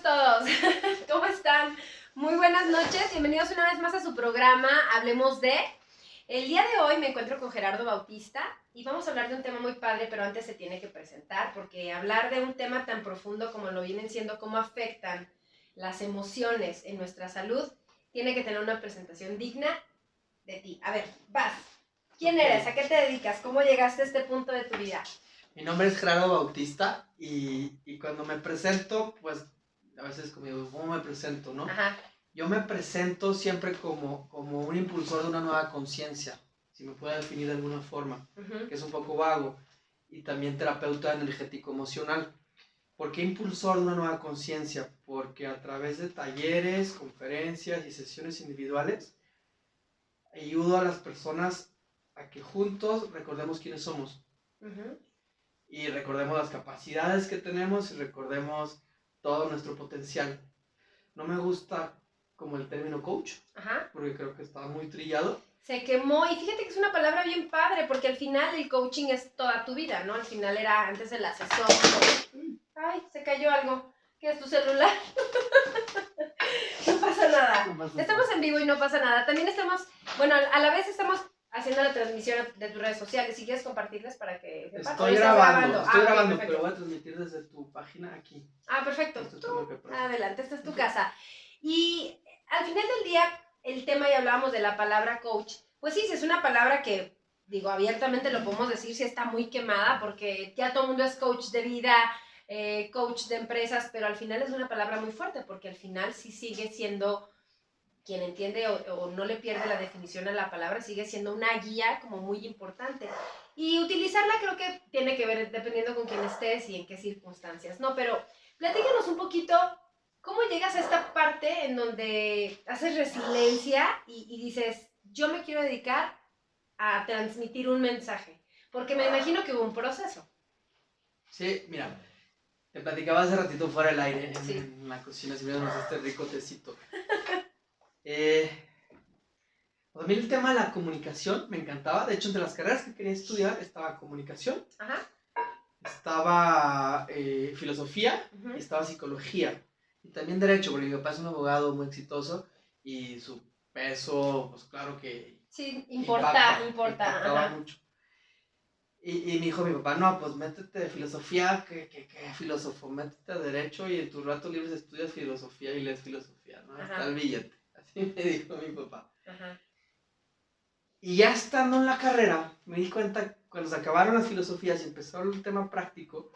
Bienvenidos todos. ¿Cómo están? Muy buenas noches. Bienvenidos una vez más a su programa Hablemos de. El día de hoy me encuentro con Gerardo Bautista y vamos a hablar de un tema muy padre, pero antes se tiene que presentar porque hablar de un tema tan profundo como lo vienen siendo, cómo afectan las emociones en nuestra salud, tiene que tener una presentación digna de ti. A ver, vas. ¿Quién eres? ¿A qué te dedicas? ¿Cómo llegaste a este punto de tu vida? Mi nombre es Gerardo Bautista y cuando me presento, pues a veces como digo, ¿cómo me presento, no? Ajá. Yo me presento siempre como un impulsor de una nueva conciencia, si me puedo definir de alguna forma, que es un poco vago, y también terapeuta energético emocional. ¿Por qué impulsor de una nueva conciencia? Porque a través de talleres, conferencias y sesiones individuales, ayudo a las personas a que juntos recordemos quiénes somos. Y recordemos las capacidades que tenemos y recordemos todo nuestro potencial. No me gusta como el término coach, porque creo que está muy trillado. Se quemó, y fíjate que es una palabra bien padre, porque al final el coaching es toda tu vida, ¿no? Al final era antes el asesor. Ay, se cayó algo. ¿Qué es tu celular? No pasa nada. No pasa Estamos nada. en vivo y no pasa nada. También estamos, bueno, a la vez estamos haciendo la transmisión de tus redes sociales. Si quieres compartirles para que sepan. Estoy grabando, Ok, pero voy a transmitir desde tu página aquí. Perfecto. Esto es lo que pasa. Adelante, esta es tu casa. Y al final del día, el tema, y hablábamos de la palabra coach, pues sí, es una palabra que, digo, abiertamente lo podemos decir, sí está muy quemada, porque ya todo el mundo es coach de vida, coach de empresas, pero al final es una palabra muy fuerte, porque al final sí sigue siendo, quien entiende o no le pierde la definición a la palabra, sigue siendo una guía como muy importante. Y utilizarla creo que tiene que ver dependiendo con quién estés y en qué circunstancias, ¿no? Pero platícanos un poquito cómo llegas a esta parte en donde haces resiliencia y dices, yo me quiero dedicar a transmitir un mensaje, porque me imagino que hubo un proceso. Sí, mira, te platicaba hace ratito fuera del aire Sí. en la cocina, sirviéndonos este rico tecito. A mí el tema de la comunicación me encantaba. De hecho, entre las carreras que quería estudiar estaba comunicación, estaba filosofía y estaba psicología. Y también derecho, porque mi papá es un abogado muy exitoso y su peso, pues claro que sí, importaba mucho. Y me dijo mi papá, no, pues métete de filosofía, ¿qué filósofo? Métete a derecho y en tus ratos libres estudias filosofía y lees filosofía, ¿no? Está el billete. Así me dijo mi papá. Y ya estando en la carrera, me di cuenta, cuando se acabaron las filosofías y empezó el tema práctico,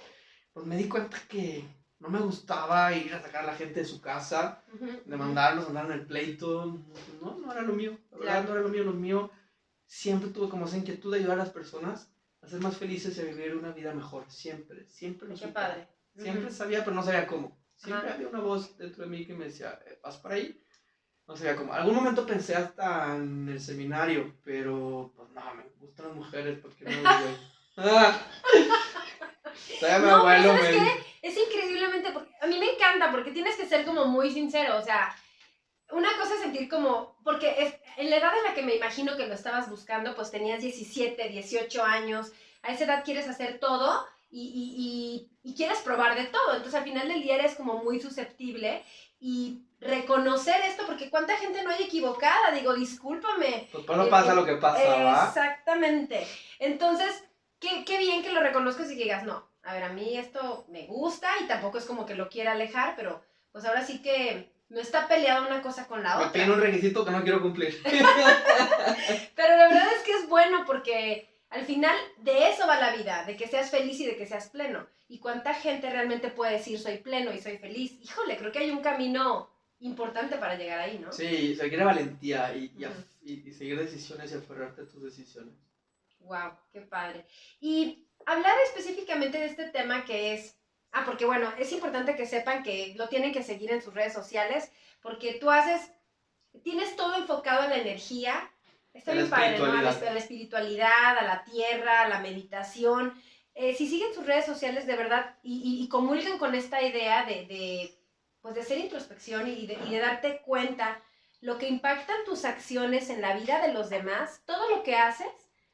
pues me di cuenta que no me gustaba ir a sacar a la gente de su casa, demandarlos, andar en el pleito. No era lo mío. La verdad, no era lo mío. Siempre tuve como esa inquietud de ayudar a las personas a ser más felices y a vivir una vida mejor. Siempre lo supe. Qué padre. Siempre sabía, pero no sabía cómo. Siempre había una voz dentro de mí que me decía, vas para ahí. No sabía cómo. Algún momento pensé hasta en el seminario, pero pues no, me gustan las mujeres, porque no voy. No, pero ¿sabes qué? Es increíblemente, a mí me encanta, porque tienes que ser como muy sincero, o sea, una cosa es sentir como, porque en la edad en la que me imagino que lo estabas buscando, pues tenías 17, 18 años, a esa edad quieres hacer todo y quieres probar de todo, entonces al final del día eres como muy susceptible y reconocer esto, porque cuánta gente no hay equivocada, digo, discúlpame. Pues no pasa lo que pasa, ¿va? Exactamente, entonces, qué bien que lo reconozcas y que digas, no, a ver, a mí esto me gusta y tampoco es como que lo quiera alejar, pero pues ahora sí que no está peleada una cosa con la otra. Me piden un requisito que no quiero cumplir. Pero la verdad es que es bueno porque al final de eso va la vida, de que seas feliz y de que seas pleno. ¿Y cuánta gente realmente puede decir soy pleno y soy feliz? Híjole, creo que hay un camino importante para llegar ahí, ¿no? Sí, se requiere valentía y seguir decisiones y aferrarte a tus decisiones. Wow, qué padre. Y hablar específicamente de este tema que es, porque bueno, es importante que sepan que lo tienen que seguir en sus redes sociales, porque tienes todo enfocado a la energía, está bien padre, ¿no? A la espiritualidad, a la tierra, a la meditación. Si siguen sus redes sociales de verdad y comulgan con esta idea pues de hacer introspección y de darte cuenta lo que impactan tus acciones en la vida de los demás, todo lo que haces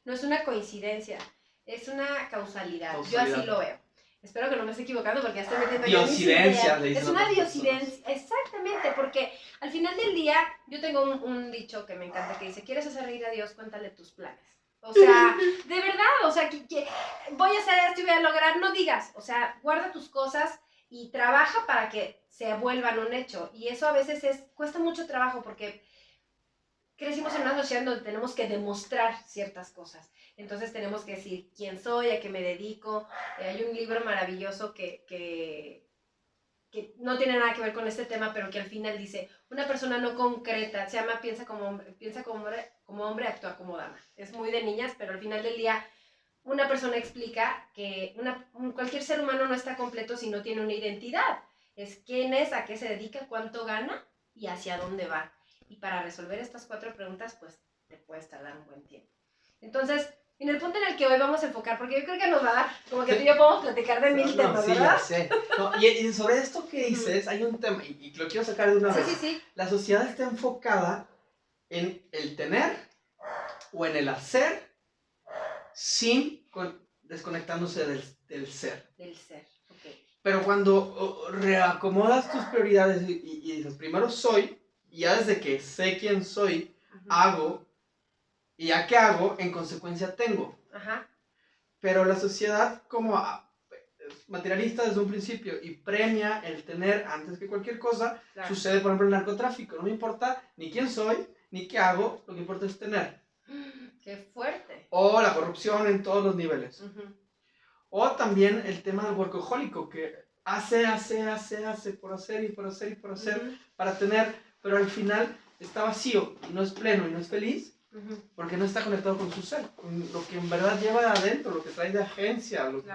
no es una coincidencia, es una causalidad. Yo así lo veo. Espero que no me esté equivocando porque ya estoy metiendo diosidencia, le dicen es una otras diosidencia, exactamente, porque al final del día yo tengo un dicho que me encanta que dice, ¿quieres hacer reír a Dios? Cuéntale tus planes. O sea, de verdad, o sea, que voy a hacer esto y voy a lograr, no digas, o sea, guarda tus cosas y trabaja para que se vuelvan un hecho. Y eso a veces cuesta mucho trabajo porque crecimos en una sociedad donde tenemos que demostrar ciertas cosas. Entonces tenemos que decir quién soy, a qué me dedico. Hay un libro maravilloso que no tiene nada que ver con este tema, pero que al final dice, una persona no concreta, se llama piensa como hombre, actúa como dama. Es muy de niñas, pero al final del día una persona explica que cualquier ser humano no está completo si no tiene una identidad. Es quién es, a qué se dedica, cuánto gana y hacia dónde va. Y para resolver estas 4 preguntas, pues te puedes tardar un buen tiempo. Entonces, en el punto en el que hoy vamos a enfocar, porque yo creo que nos va a dar, como que tú y yo podemos platicar de 1000 temas, sí, ¿verdad? Ya sé. No, y sobre esto que dices, hay un tema, y lo quiero sacar de una vez. Sí. La sociedad está enfocada en el tener o en el hacer desconectándose del ser. Del ser, ok. Pero cuando reacomodas tus prioridades y dices, primero soy, y ya desde que sé quién soy, hago, y ya que hago, en consecuencia tengo. Ajá. Pero la sociedad como materialista desde un principio y premia el tener antes que cualquier cosa, claro. Sucede por ejemplo en el narcotráfico. No me importa ni quién soy, ni qué hago, lo que importa es tener. ¡Qué fuerte! O la corrupción en todos los niveles. O también el tema del workahólico, que hace por hacer y por hacer y por hacer para tener, pero al final está vacío y no es pleno y no es feliz porque no está conectado con su ser, con lo que en verdad lleva adentro, lo que trae de agencia, lo que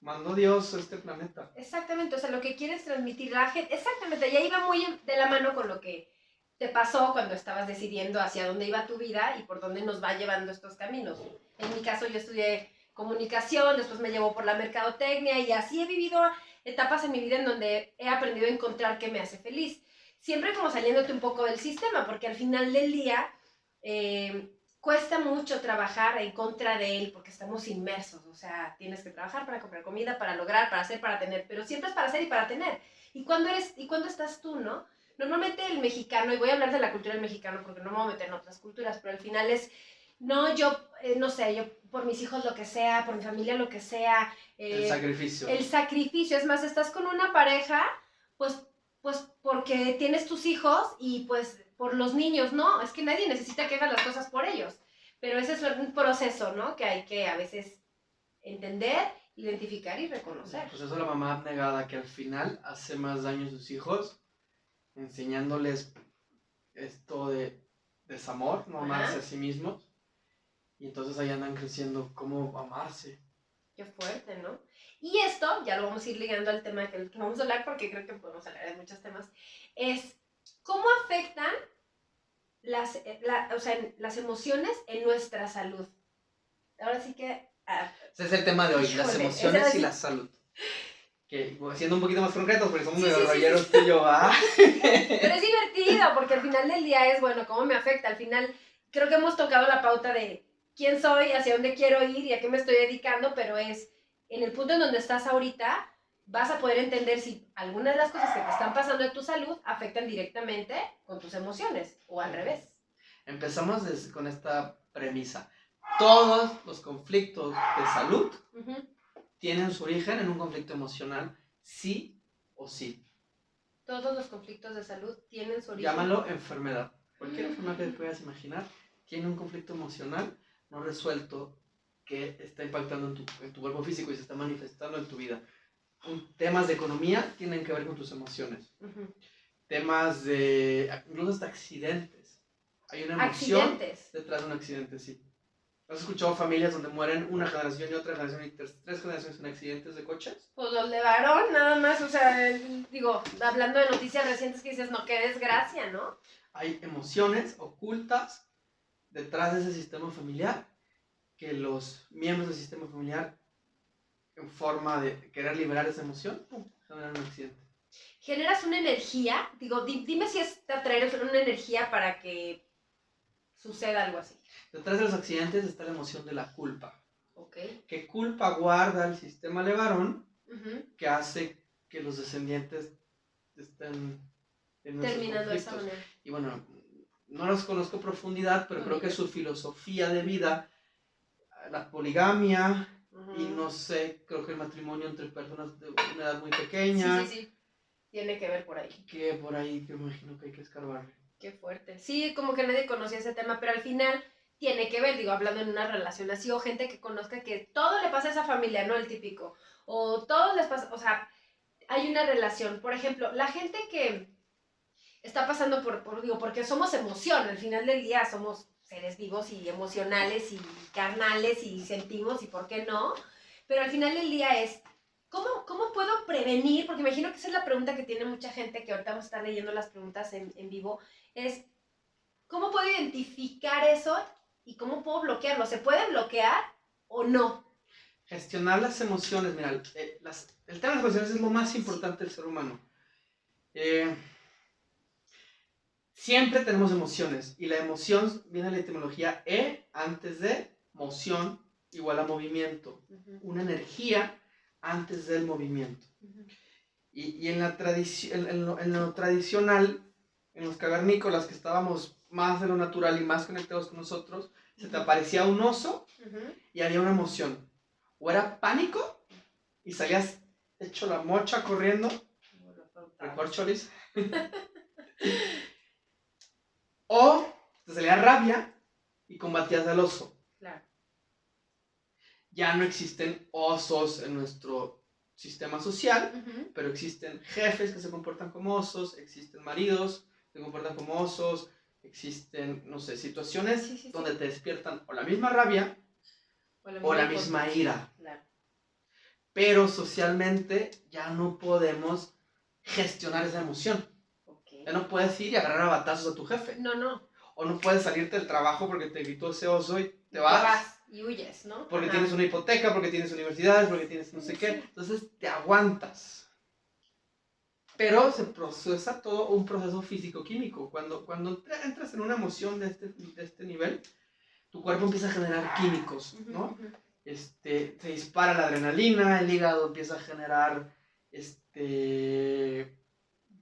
mandó Dios a este planeta. Exactamente, o sea, lo que quieres transmitir a la gente, exactamente, y ahí va muy de la mano con lo que te pasó cuando estabas decidiendo hacia dónde iba tu vida y por dónde nos va llevando estos caminos. En mi caso yo estudié comunicación, después me llevó por la mercadotecnia y así he vivido etapas en mi vida en donde he aprendido a encontrar qué me hace feliz. Siempre como saliéndote un poco del sistema, porque al final del día cuesta mucho trabajar en contra de él porque estamos inmersos, o sea, tienes que trabajar para comprar comida, para lograr, para hacer, para tener, pero siempre es para hacer y para tener. ¿Y cuándo estás tú, no? Normalmente el mexicano, y voy a hablar de la cultura del mexicano porque no me voy a meter en otras culturas, pero al final es, no, yo, no sé, yo por mis hijos lo que sea, por mi familia lo que sea. El sacrificio. El sacrificio, es más, estás con una pareja, pues porque tienes tus hijos y pues por los niños, ¿no? Es que nadie necesita que hagas las cosas por ellos, pero ese es un proceso, ¿no? Que hay que a veces entender, identificar y reconocer. Pues eso es la mamá abnegada que al final hace más daño a sus hijos enseñándoles esto de desamor, no amarse a sí mismos, y entonces ahí andan creciendo cómo amarse. Qué fuerte, ¿no? Y esto, ya lo vamos a ir ligando al tema que vamos a hablar, porque creo que podemos hablar de muchos temas, es cómo afectan las emociones en nuestra salud. Ahora sí que... Ese es el tema de hoy, las emociones y la salud. Que siendo un poquito más concretos, porque somos medio rolleros tú y yo, ¿ah? Pero es divertido, porque al final del día es, bueno, ¿cómo me afecta? Al final creo que hemos tocado la pauta de quién soy, hacia dónde quiero ir y a qué me estoy dedicando, pero es en el punto en donde estás ahorita, vas a poder entender si algunas de las cosas que te están pasando en tu salud afectan directamente con tus emociones, o al revés. Empezamos con esta premisa. Todos los conflictos de salud tienen su origen en un conflicto emocional, sí o sí. Todos los conflictos de salud tienen su origen. Llámalo enfermedad. Cualquier enfermedad que te puedas imaginar tiene un conflicto emocional no resuelto que está impactando en tu cuerpo físico y se está manifestando en tu vida. Temas de economía tienen que ver con tus emociones. Temas de, incluso hasta accidentes. Hay una emoción detrás de un accidente, sí. ¿Has escuchado familias donde mueren una generación y otra generación y tres generaciones en accidentes de coches? Pues los de varón, nada más, o sea, digo, hablando de noticias recientes que dices, no, qué desgracia, ¿no? Hay emociones ocultas detrás de ese sistema familiar que los miembros del sistema familiar, en forma de querer liberar esa emoción, generan un accidente. ¿Generas una energía? Digo, dime si es atraer una energía para que suceda algo así. Detrás de los accidentes está la emoción de la culpa Okay. ¿Qué culpa guarda el sistema Levarón Uh-huh. que hace que los descendientes estén en nuestros Terminando de esa conflictos? manera. Y bueno, no los conozco a profundidad, pero creo que su filosofía de vida, la poligamia, y no sé, creo que el matrimonio entre personas de una edad muy pequeña. Sí. Tiene que ver por ahí. Que por ahí que imagino que hay que escarbarle. Qué fuerte. Sí, como que nadie conocía ese tema, pero al final tiene que ver, digo, hablando en una relación así, o gente que conozca que todo le pasa a esa familia, ¿no? El típico. O todos les pasa, o sea, hay una relación. Por ejemplo, la gente que está pasando digo, porque somos emoción, al final del día somos seres vivos y emocionales y carnales y sentimos y por qué no, pero al final del día es, ¿cómo puedo prevenir? Porque imagino que esa es la pregunta que tiene mucha gente que ahorita vamos a estar leyendo las preguntas en vivo, es, ¿cómo puedo identificar eso y cómo puedo bloquearlo? ¿Se puede bloquear o no? Gestionar las emociones, mira, el tema de las emociones es lo más importante del ser humano. Siempre tenemos emociones y la emoción viene de la etimología antes de moción igual a movimiento. Uh-huh. Una energía antes del movimiento. Uh-huh. Y en lo tradicional, en los cavernícolas que estábamos más de lo natural y más conectados con nosotros, uh-huh, se te aparecía un oso, uh-huh, y había una emoción. O era pánico y salías hecho la mocha corriendo. Recorcholis. O te salía rabia y combatías al oso. Claro. Ya no existen osos en nuestro sistema social, uh-huh, pero existen jefes que se comportan como osos, existen maridos que se comportan como osos, existen, no sé, situaciones donde te despiertan o la misma rabia o la misma ira. Claro. Pero socialmente ya no podemos gestionar esa emoción. Okay. Ya no puedes ir y agarrar a batazos a tu jefe. No. O no puedes salirte del trabajo porque te gritó ese oso y te vas. Y huyes, ¿no? Porque tienes una hipoteca, porque tienes universidades, porque tienes no sé qué. Entonces te aguantas. Pero se procesa todo un proceso físico-químico. Cuando entras en una emoción de este nivel, tu cuerpo empieza a generar químicos, ¿no? Se dispara la adrenalina, el hígado empieza a generar,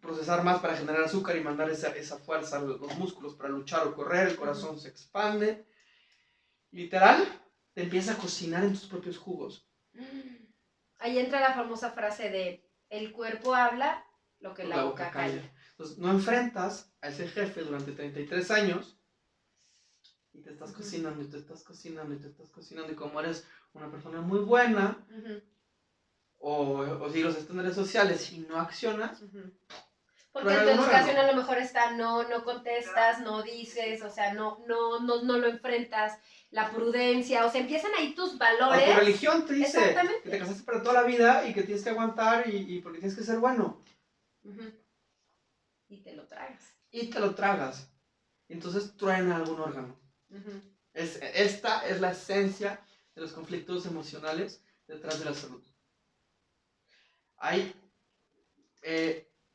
procesar más para generar azúcar y mandar esa fuerza a los músculos para luchar o correr, el corazón se expande. Literal, te empieza a cocinar en tus propios jugos. Ahí entra la famosa frase de, el cuerpo habla lo que la boca calla. Entonces, no enfrentas a ese jefe durante 33 años y te estás cocinando, y te estás cocinando, y te estás cocinando, y como eres una persona muy buena, o si los estándares sociales y no accionas, porque en tu educación a lo mejor está no contestas, no dices, o sea, no lo enfrentas, la prudencia, o sea, empiezan ahí tus valores. O tu religión te dice que te casaste para toda la vida y que tienes que aguantar y porque tienes que ser bueno. Y te lo tragas. Y entonces truena algún órgano. Esta es la esencia de los conflictos emocionales detrás de la salud.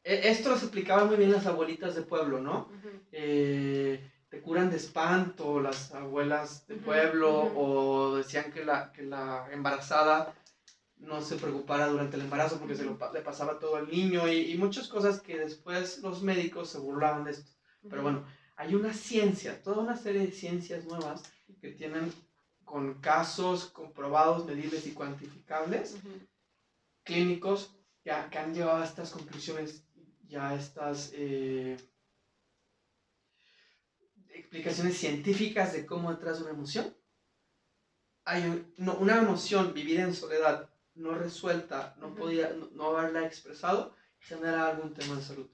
Esto lo explicaban muy bien las abuelitas de pueblo, ¿no? Te curan de espanto las abuelas de pueblo, o decían que la embarazada no se preocupara durante el embarazo porque le pasaba todo al niño, y muchas cosas que después los médicos se burlaban de esto. Pero bueno, hay una ciencia, toda una serie de ciencias nuevas que tienen con casos comprobados, medibles y cuantificables, clínicos, que han llevado a estas conclusiones, ya a estas explicaciones científicas de cómo detrás de una emoción. Una emoción vivida en soledad, no resuelta, no haberla expresado, genera algún tema de salud.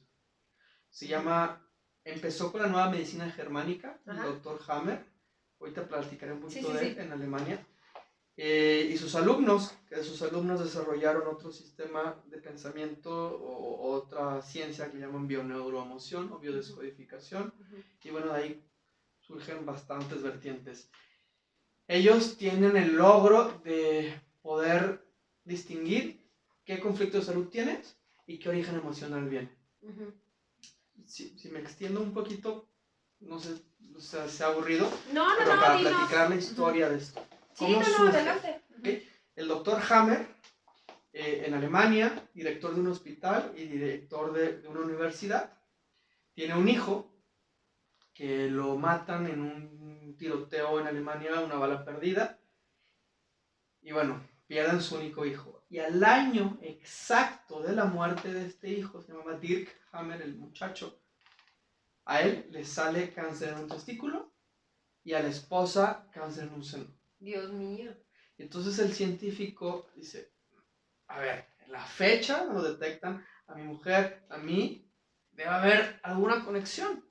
Empezó con la nueva medicina germánica, el doctor Hammer, ahorita platicaré un poquito de él, en Alemania, y sus alumnos desarrollaron otro sistema de pensamiento o otra ciencia que llaman bioneuroemoción o biodescodificación, y bueno, de ahí surgen bastantes vertientes. Ellos tienen el logro de poder distinguir qué conflicto de salud tienes y qué origen emocional viene. Si me extiendo un poquito, no sé, sea aburrido, pero para platicar la historia de esto. Sí, no, surge? adelante. ¿Okay? El doctor Hammer, en Alemania, director de un hospital y director de una universidad, tiene un hijo que lo matan en un tiroteo en Alemania, una bala perdida, y bueno, pierden su único hijo. Y al año exacto de la muerte de este hijo, se llamaba Dirk Hammer, el muchacho, a él le sale cáncer en un testículo y a la esposa cáncer en un seno. Dios mío. Entonces el científico dice, a ver, en la fecha lo detectan a mi mujer, a mí, debe haber alguna conexión.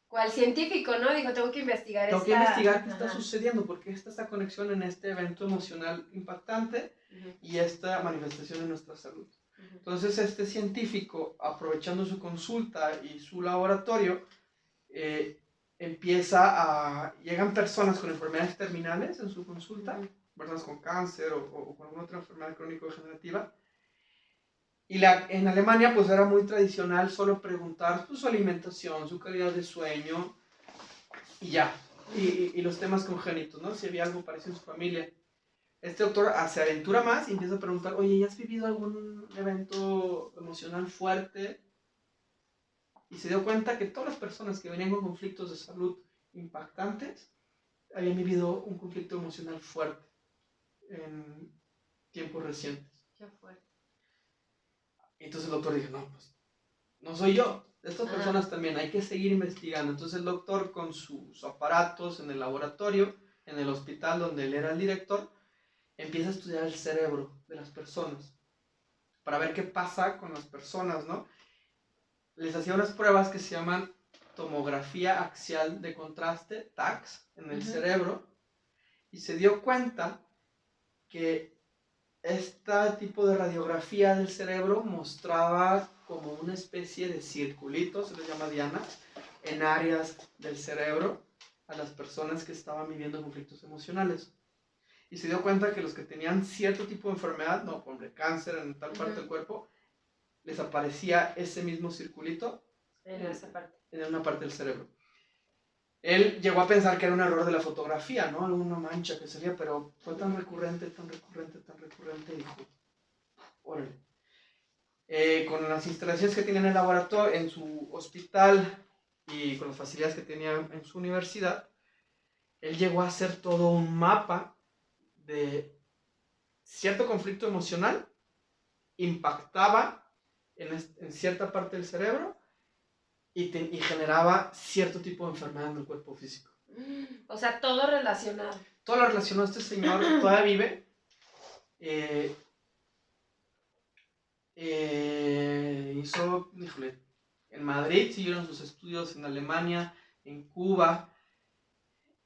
¿Cuál científico, no? Dijo, tengo que investigar Tengo que investigar qué está sucediendo, porque está esta conexión en este evento emocional impactante y esta manifestación en nuestra salud. Entonces este científico, aprovechando su consulta y su laboratorio, llegan personas con enfermedades terminales en su consulta, personas con cáncer o con alguna otra enfermedad crónico-degenerativa. Y en Alemania pues era muy tradicional solo preguntar pues, su alimentación, su calidad de sueño y ya. Y los temas congénitos, ¿no? Si había algo parecido en su familia. Este doctor se aventura más y empieza a preguntar, oye, ¿ya has vivido algún evento emocional fuerte? Y se dio cuenta que todas las personas que venían con conflictos de salud impactantes habían vivido un conflicto emocional fuerte en tiempos recientes. Qué fuerte. Y entonces el doctor dijo, no, pues no soy yo. Estas personas también hay que seguir investigando. Entonces el doctor con sus aparatos en el laboratorio, en el hospital donde él era el director, empieza a estudiar el cerebro de las personas para ver qué pasa con las personas, ¿no? Les hacía unas pruebas que se llaman tomografía axial de contraste, TACS, en el cerebro, y se dio cuenta que este tipo de radiografía del cerebro mostraba como una especie de circulitos, se les llama dianas, en áreas del cerebro a las personas que estaban viviendo conflictos emocionales. Y se dio cuenta que los que tenían cierto tipo de enfermedad, no, por ejemplo, cáncer en tal parte del cuerpo, les aparecía ese mismo circulito en una parte del cerebro. Él llegó a pensar que era un error de la fotografía, ¿no? Alguna mancha que salía, pero fue tan recurrente, y dijo, órale. Con las instalaciones que tenía en el laboratorio, en su hospital y con las facilidades que tenía en su universidad, él llegó a hacer todo un mapa de cierto conflicto emocional, impactaba en cierta parte del cerebro y generaba cierto tipo de enfermedad en el cuerpo físico. O sea, todo relacionado. Todo lo relacionó. Este señor todavía vive. Hizo, híjole, en Madrid siguieron sus estudios, en Alemania, en Cuba.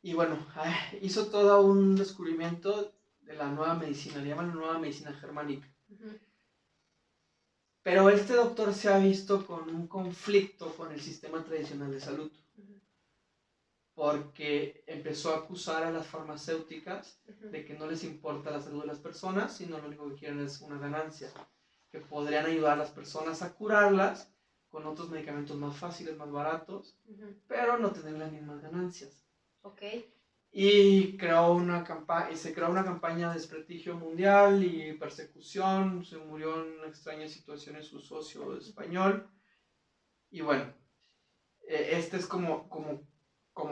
Y bueno, hizo todo un descubrimiento de la nueva medicina, le llaman la nueva medicina germánica. Pero este doctor se ha visto con un conflicto con el sistema tradicional de salud. Porque empezó a acusar a las farmacéuticas de que no les importa la salud de las personas, sino lo único que quieren es una ganancia. Que podrían ayudar a las personas a curarlas con otros medicamentos más fáciles, más baratos, pero no tener las mismas ganancias. Y se creó una campaña de desprestigio mundial y persecución. Se murió en extrañas situaciones su socio español. Y bueno, este es como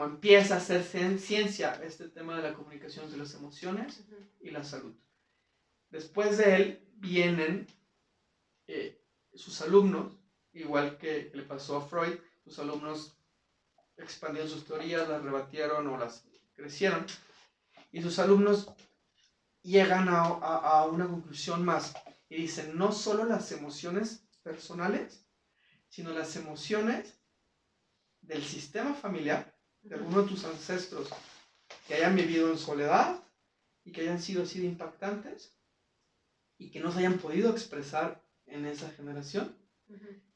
empieza a hacer ciencia este tema de la comunicación de las emociones y la salud. Después de él vienen sus alumnos, igual que le pasó a Freud. Sus alumnos expandieron sus teorías, las rebatieron o las crecieron, y sus alumnos llegan a una conclusión más y dicen, no solo las emociones personales, sino las emociones del sistema familiar, de alguno de tus ancestros que hayan vivido en soledad y que hayan sido así de impactantes y que no se hayan podido expresar en esa generación,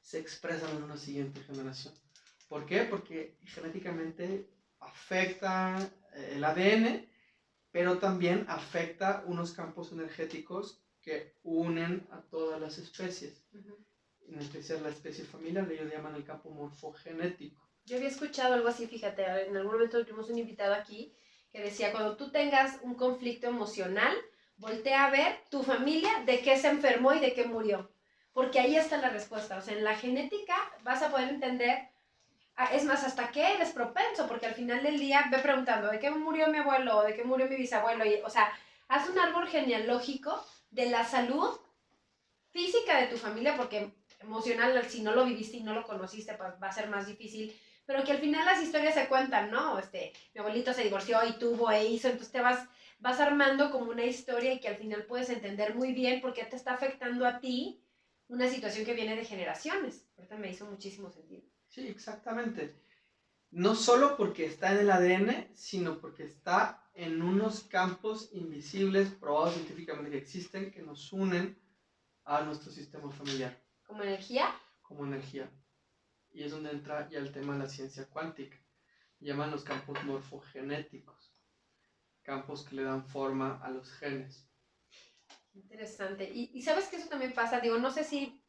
se expresan en una siguiente generación. ¿Por qué? Porque genéticamente afecta el ADN, pero también afecta unos campos energéticos que unen a todas las especies. En especial la especie familiar, ellos llaman el campo morfogenético. Yo había escuchado algo así, fíjate, en algún momento tuvimos un invitado aquí que decía, cuando tú tengas un conflicto emocional, voltea a ver tu familia de qué se enfermó y de qué murió. Porque ahí está la respuesta. O sea, en la genética vas a poder entender, es más, hasta qué eres propenso, porque al final del día ve preguntando, ¿de qué murió mi abuelo? ¿De qué murió mi bisabuelo? Y, o sea, haz un árbol genealógico de la salud física de tu familia, porque emocional, si no lo viviste y no lo conociste, pues va a ser más difícil, pero que al final las historias se cuentan, ¿no? Mi abuelito se divorció y tuvo e hizo, entonces vas armando como una historia y que al final puedes entender muy bien por qué te está afectando a ti una situación que viene de generaciones. Ahorita me hizo muchísimo sentido. Sí, exactamente. No solo porque está en el ADN, sino porque está en unos campos invisibles, probados científicamente que existen, que nos unen a nuestro sistema familiar. ¿Como energía? Como energía. Y es donde entra ya el tema de la ciencia cuántica. Llaman los campos morfogenéticos. Campos que le dan forma a los genes. Interesante. Y sabes que eso también pasa, digo, no sé si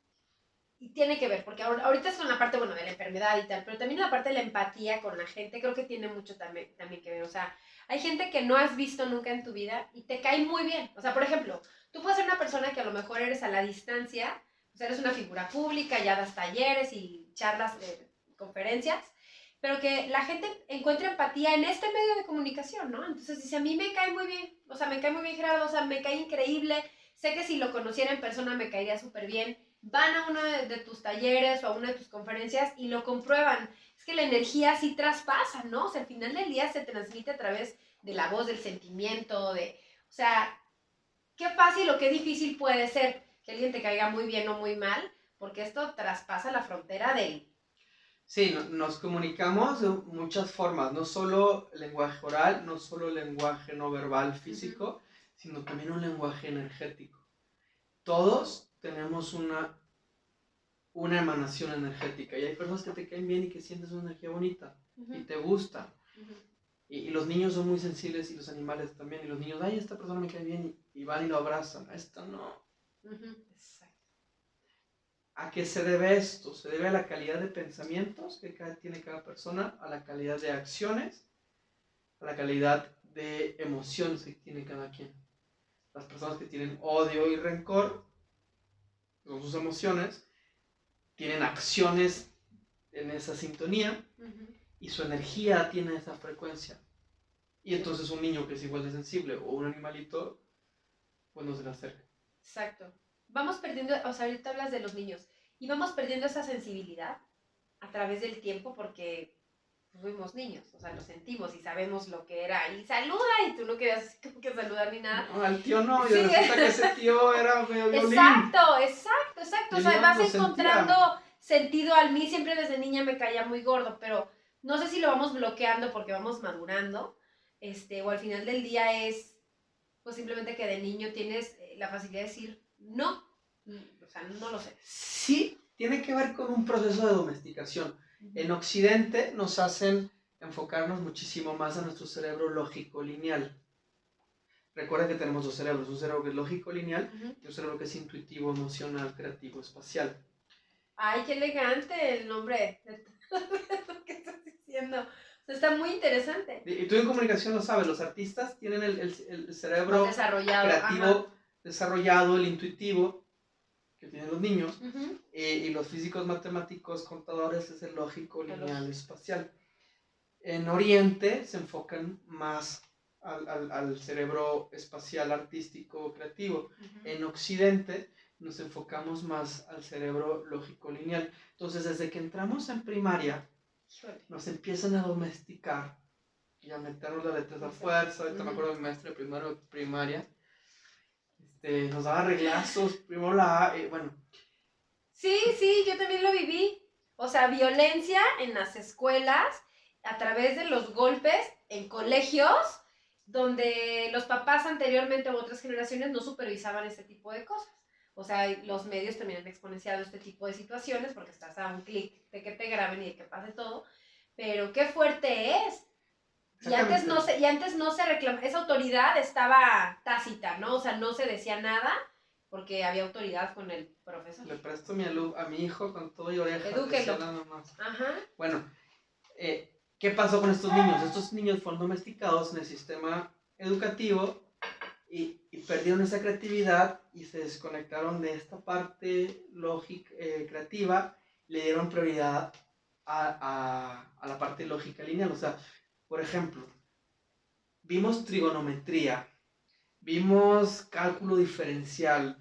y tiene que ver, porque ahorita es con la parte, bueno, de la enfermedad y tal, pero también la parte de la empatía con la gente, creo que tiene mucho también que ver. O sea, hay gente que no has visto nunca en tu vida y te cae muy bien. O sea, por ejemplo, tú puedes ser una persona que a lo mejor eres a la distancia, o sea, eres una figura pública, ya das talleres y charlas, conferencias, pero que la gente encuentre empatía en este medio de comunicación, ¿no? Entonces dice, a mí me cae muy bien, o sea, me cae muy bien Gerardo, o sea, me cae increíble, sé que si lo conociera en persona me caería súper bien. Van a uno de tus talleres o a una de tus conferencias y lo comprueban. Es que la energía sí traspasa, ¿no? O sea, al final del día se transmite a través de la voz, del sentimiento, o sea, qué fácil o qué difícil puede ser que alguien te caiga muy bien o muy mal, porque esto traspasa la frontera del... Sí, nos comunicamos de muchas formas, no solo lenguaje oral, no solo lenguaje no verbal físico, sino también un lenguaje energético. Todos tenemos una emanación energética y hay personas que te caen bien y que sientes una energía bonita y te gusta. Y los niños son muy sensibles y los animales también. Y los niños, ay, esta persona me cae bien y van y lo abrazan. A esta no. Exacto. ¿A qué se debe esto? Se debe a la calidad de pensamientos que tiene cada persona, a la calidad de acciones, a la calidad de emociones que tiene cada quien. Las personas que tienen odio y rencor, son sus emociones, tienen acciones en esa sintonía y su energía tiene esa frecuencia. Y entonces un niño que es igual de sensible o un animalito, pues no se le acerca. Exacto. Vamos perdiendo, o sea, ahorita hablas de los niños, y vamos perdiendo esa sensibilidad a través del tiempo porque fuimos niños, o sea, lo sentimos y sabemos lo que era. Y saluda, y tú no querías como que saludar ni nada. No, al tío no, y Sí. resulta que ese tío era medio violín. Exacto. O sea, vas encontrando sentido. A mí siempre desde niña me caía muy gordo, pero no sé si lo vamos bloqueando porque vamos madurando, o al final del día es, pues simplemente que de niño tienes la facilidad de decir no. O sea, no lo sé. Sí, tiene que ver con un proceso de domesticación. En Occidente nos hacen enfocarnos muchísimo más a nuestro cerebro lógico lineal. Recuerda que tenemos dos cerebros, un cerebro que es lógico lineal y un cerebro que es intuitivo, emocional, creativo, espacial. Ay, qué elegante el nombre de lo que estás diciendo. O sea, está muy interesante. Y tú en comunicación lo sabes, los artistas tienen el cerebro creativo desarrollado, el intuitivo, que tienen los niños, y los físicos matemáticos, contadores, es el lógico lineal espacial. En Oriente se enfocan más al cerebro espacial, artístico, creativo. En Occidente nos enfocamos más al cerebro lógico lineal. Entonces, desde que entramos en primaria, nos empiezan a domesticar y a meternos las letras a fuerza. Ahorita me acuerdo de mi maestra de primero de primaria, nos daba reglazos, primero la A, bueno. Sí, yo también lo viví. O sea, violencia en las escuelas a través de los golpes en colegios donde los papás anteriormente u otras generaciones no supervisaban este tipo de cosas. O sea, los medios también han exponenciado este tipo de situaciones porque estás a un clic de que te graben y de que pase todo. Pero qué fuerte es. Y antes no se reclamaba, esa autoridad estaba tácita, ¿no? O sea, no se decía nada porque había autoridad con el profesor. Le presto a mi hijo con todo y oreja. Edúquelo. Nada más. Ajá. Bueno, ¿Qué pasó con estos niños? Estos niños fueron domesticados en el sistema educativo y perdieron esa creatividad y se desconectaron de esta parte lógica, creativa, le dieron prioridad a la parte lógica lineal. O sea, por ejemplo, vimos trigonometría, vimos cálculo diferencial,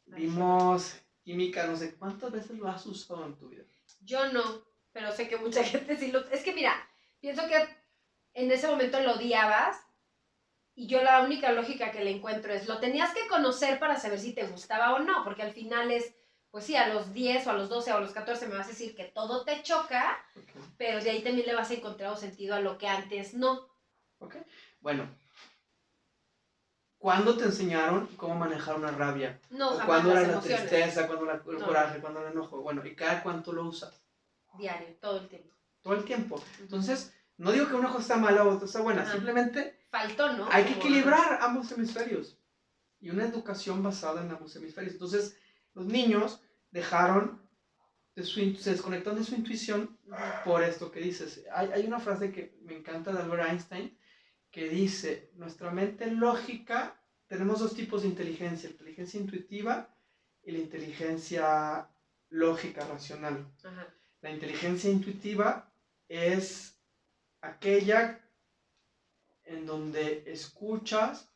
vimos química, no sé cuántas veces lo has usado en tu vida. Yo no, pero sé que mucha gente sí lo... Es que mira, pienso que en ese momento lo odiabas y yo la única lógica que le encuentro es, lo tenías que conocer para saber si te gustaba o no, porque al final es, pues sí, a los 10 o a los 12 o a los 14 me vas a decir que todo te choca, okay, pero de ahí también le vas a encontrar un sentido a lo que antes no. Ok, bueno. ¿Cuándo te enseñaron cómo manejar una rabia? No, ¿O jamás. cuándo era la emociones. tristeza, cuándo era el coraje, cuándo era el enojo? Bueno, ¿y cada cuánto lo usas? Diario, todo el tiempo. Todo el tiempo. Entonces, no digo que una cosa está mala o otra está buena, simplemente faltó, ¿no? Hay que equilibrar ambos hemisferios. Y una educación basada en ambos hemisferios. Entonces, los niños dejaron, se desconectaron de su intuición por esto que dices. Hay una frase que me encanta de Albert Einstein que dice, nuestra mente lógica, tenemos dos tipos de inteligencia, la inteligencia intuitiva y la inteligencia lógica, racional. Ajá. La inteligencia intuitiva es aquella en donde escuchas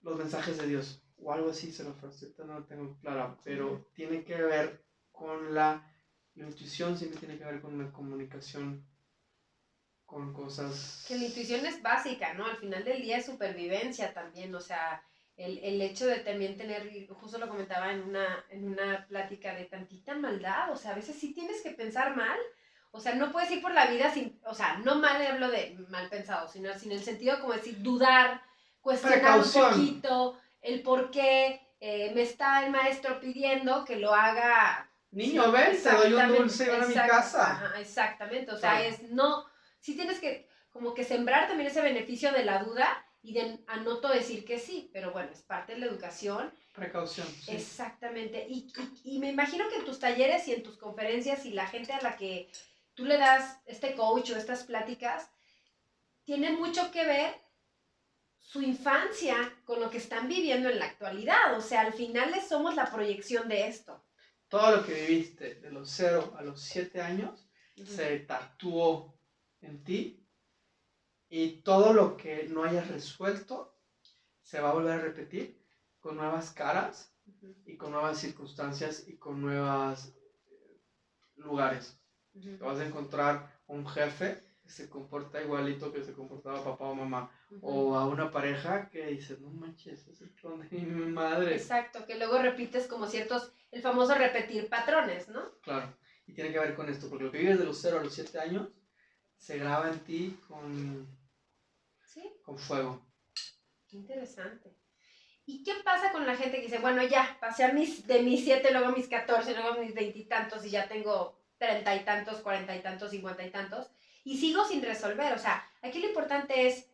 los mensajes de Dios, o algo así se lo frase, no lo tengo clara, pero tiene que ver con la intuición, siempre tiene que ver con una comunicación con cosas... Que la intuición es básica, ¿no? Al final del día es supervivencia también, o sea, el hecho de también tener, justo lo comentaba en una plática de tantita maldad, o sea, a veces sí tienes que pensar mal, o sea, no puedes ir por la vida sin, o sea, no mal hablo de mal pensado, sino en el sentido como decir, dudar, cuestionar un poquito el por qué me está el maestro pidiendo que lo haga... Niño, sí, ven, te doy un dulce y ven a mi casa. Ajá, exactamente, o sea, es no... Sí tienes que como que sembrar también ese beneficio de la duda y de anoto decir que sí, pero bueno, es parte de la educación. Precaución, sí. Exactamente. Y me imagino que en tus talleres y en tus conferencias y la gente a la que tú le das este coach o estas pláticas, tiene mucho que ver su infancia con lo que están viviendo en la actualidad. O sea, al final somos la proyección de esto. Todo lo que viviste de los 0 a los 7 años se tatuó en ti y todo lo que no hayas resuelto se va a volver a repetir con nuevas caras y con nuevas circunstancias y con nuevos lugares. Te vas a encontrar un jefe que se comporta igualito que se comportaba papá o mamá, o a una pareja que dice, no manches, es el clon de mi madre. Exacto, que luego repites como ciertos, el famoso repetir patrones, ¿no? Claro, y tiene que ver con esto, porque lo que vives de los 0 a los 7 años se graba en ti con fuego. Qué interesante. ¿Y qué pasa con la gente que dice, bueno, ya, pasé de mis 7, luego a mis 14, luego a mis 20 y tantos y ya tengo 30 y tantos, 40 y tantos, 50 y tantos y sigo sin resolver? O sea, aquí lo importante es,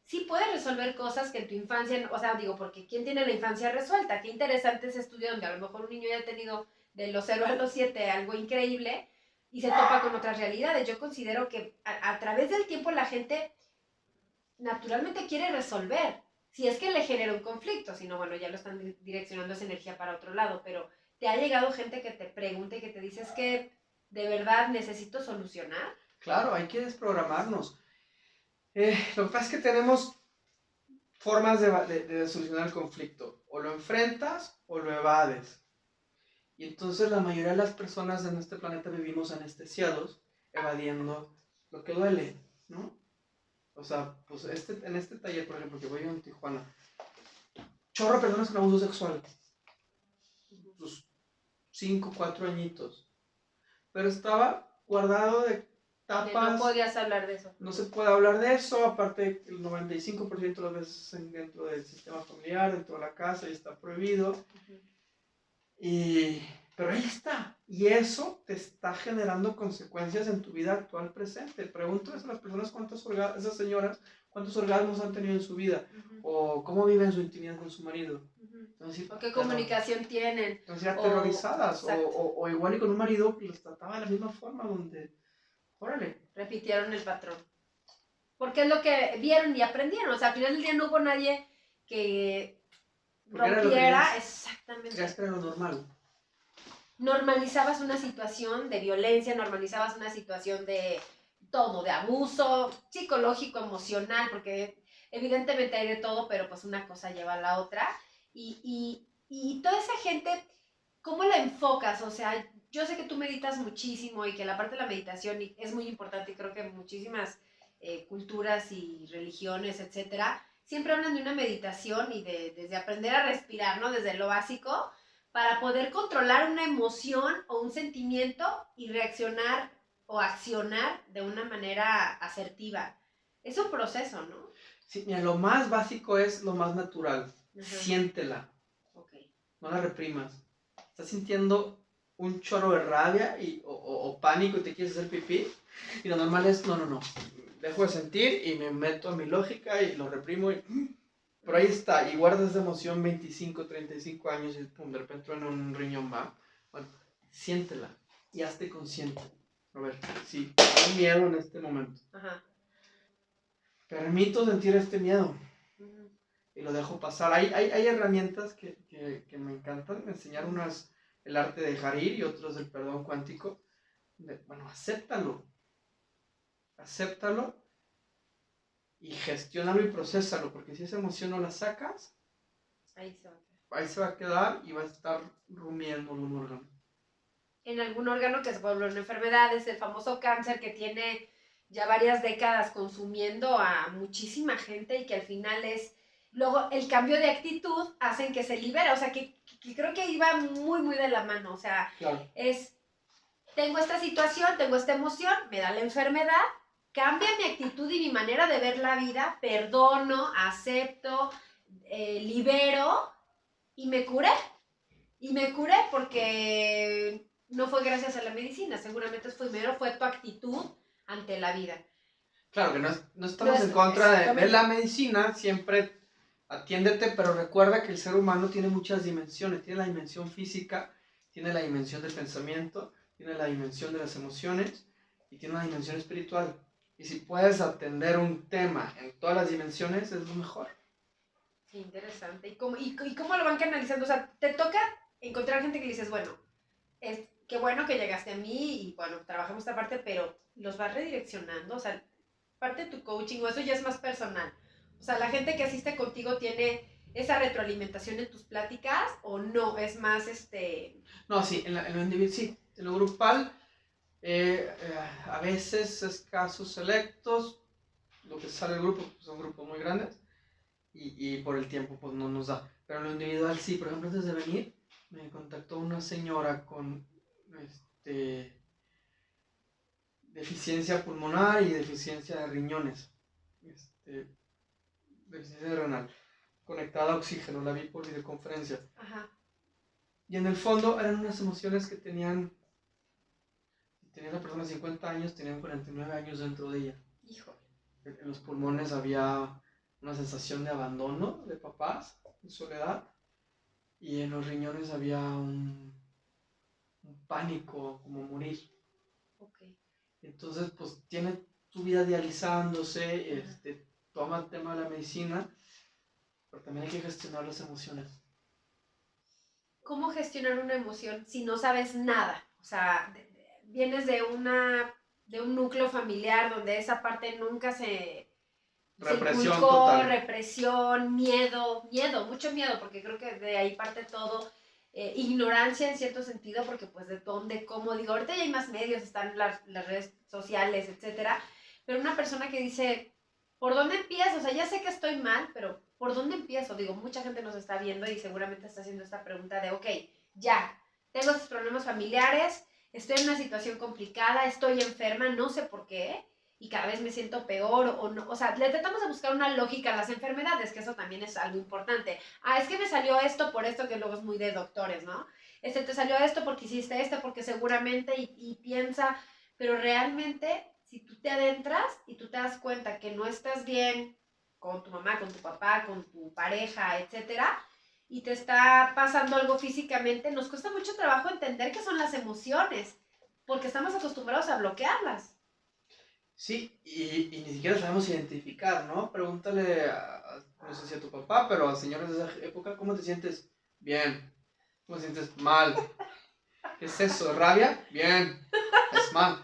sí puedes resolver cosas que en tu infancia, o sea, digo, porque ¿quién tiene la infancia resuelta? Qué interesante ese estudio donde a lo mejor un niño ya ha tenido de los 0 a los 7 algo increíble y se topa con otras realidades. Yo considero que a través del tiempo la gente naturalmente quiere resolver. Si es que le genera un conflicto, si no, bueno, ya lo están direccionando esa energía para otro lado, pero ¿te ha llegado gente que te pregunte, que te dice es que de verdad necesito solucionar? Claro, hay que desprogramarnos. Lo que pasa es que tenemos formas de solucionar el conflicto. O lo enfrentas o lo evades. Y entonces la mayoría de las personas en este planeta vivimos anestesiados, evadiendo lo que duele, ¿no? O sea, pues en este taller, por ejemplo, que voy en Tijuana, chorro de personas con abuso sexual. Pues 5, 4 añitos. Pero estaba guardado de tapas. No podías hablar de eso. No se puede hablar de eso, aparte el 95% de las veces dentro del sistema familiar, dentro de la casa, y está prohibido. Pero ahí está. Y eso te está generando consecuencias en tu vida actual presente. Pregunto a las personas esas señoras, cuántos orgasmos han tenido en su vida. O cómo viven su intimidad con su marido. Entonces, o qué comunicación tienen. Entonces, aterrorizadas. O igual y con un marido que los trataba de la misma forma, donde órale. Repitieron el patrón. Porque es lo que vieron y aprendieron. O sea, al final del día no hubo nadie que rompiera. Exactamente. Ya era lo normal. Normalizabas una situación de violencia, normalizabas una situación de todo, de abuso psicológico, emocional, porque evidentemente hay de todo, pero pues una cosa lleva a la otra. Y toda esa gente, ¿cómo la enfocas? O sea, yo sé que tú meditas muchísimo y que la parte de la meditación es muy importante y creo que muchísimas culturas y religiones, etcétera, siempre hablan de una meditación y desde aprender a respirar, ¿no? Desde lo básico, para poder controlar una emoción o un sentimiento y reaccionar o accionar de una manera asertiva. Es un proceso, ¿no? Sí, mira, lo más básico es lo más natural. Siéntela. Okay. No la reprimas. Estás sintiendo un chorro de rabia o pánico y te quieres hacer pipí. Y lo normal es, no. Dejo de sentir y me meto a mi lógica y lo reprimo y... Pero ahí está, y guardas esa emoción 25, 35 años y pum, de repente en un riñón va. Bueno, siéntela y hazte consciente. A ver, sí, tengo miedo en este momento. Ajá. Permito sentir este miedo. Y lo dejo pasar. Hay herramientas que me encantan. Me enseñaron unas el arte de dejar ir y otros el perdón cuántico. Bueno, acéptalo. Acéptalo y gestiónalo y procésalo, porque si esa emoción no la sacas, ahí se va a quedar y va a estar rumiando en un órgano. En algún órgano que se vuelve una enfermedad, es el famoso cáncer que tiene ya varias décadas consumiendo a muchísima gente y que al final es... Luego, el cambio de actitud hacen que se libere, o sea, que creo que iba muy, muy de la mano, o sea, claro. Es, tengo esta situación, tengo esta emoción, me da la enfermedad, cambia mi actitud y mi manera de ver la vida, perdono, acepto, libero y me curé. Y me curé porque no fue gracias a la medicina, seguramente primero fue tu actitud ante la vida. Claro que no estamos en contra de la medicina, siempre atiéndete, pero recuerda que el ser humano tiene muchas dimensiones, tiene la dimensión física, tiene la dimensión del pensamiento, tiene la dimensión de las emociones y tiene una dimensión espiritual. Y si puedes atender un tema en todas las dimensiones, es lo mejor. Qué interesante. ¿Y cómo lo van canalizando? O sea, te toca encontrar gente que le dices, bueno, qué bueno que llegaste a mí y bueno, trabajamos esta parte, pero los vas redireccionando, o sea, parte de tu coaching o eso ya es más personal. O sea, la gente que asiste contigo tiene esa retroalimentación en tus pláticas o no, es más No, sí, en lo individual, sí, en lo grupal, a veces es casos selectos, lo que sale del grupo, pues son grupos muy grandes y por el tiempo pues no nos da. Pero en lo individual sí, por ejemplo, antes de venir me contactó una señora con deficiencia pulmonar y deficiencia de riñones, deficiencia renal, conectada a oxígeno, la vi por videoconferencia. Ajá. Y en el fondo eran unas emociones que tenía la persona 50 años, tenían 49 años dentro de ella. Hijo. En los pulmones había una sensación de abandono de papás, de soledad, y en los riñones había un pánico, como morir. Okay. Entonces, pues tiene tu vida dializándose, toma el tema de la medicina, pero también hay que gestionar las emociones. ¿Cómo gestionar una emoción si no sabes nada? O sea, vienes de un núcleo familiar donde esa parte nunca se represión total. Represión, miedo, mucho miedo, porque creo que de ahí parte todo. Ignorancia en cierto sentido, porque pues de dónde, cómo, digo, ahorita ya hay más medios, están las redes sociales, etcétera, pero una persona que dice, ¿por dónde empiezo? O sea, ya sé que estoy mal, pero ¿por dónde empiezo? Digo, mucha gente nos está viendo y seguramente está haciendo esta pregunta de, ok, ya, tengo estos problemas familiares, estoy en una situación complicada, estoy enferma, no sé por qué, y cada vez me siento peor o no, o sea, le tratamos de buscar una lógica a las enfermedades, que eso también es algo importante. Es que me salió esto por esto, que luego es muy de doctores, ¿no? Te salió esto porque hiciste esto, porque seguramente, y piensa, pero realmente, si tú te adentras y tú te das cuenta que no estás bien con tu mamá, con tu papá, con tu pareja, etcétera, y te está pasando algo físicamente, nos cuesta mucho trabajo entender qué son las emociones, porque estamos acostumbrados a bloquearlas. Sí, y ni siquiera sabemos identificar, ¿no? Pregúntale no sé si a tu papá, pero a señores de esa época, ¿cómo te sientes? Bien. ¿Cómo te sientes? Mal. ¿Qué es eso? ¿Rabia? Bien. Es mal.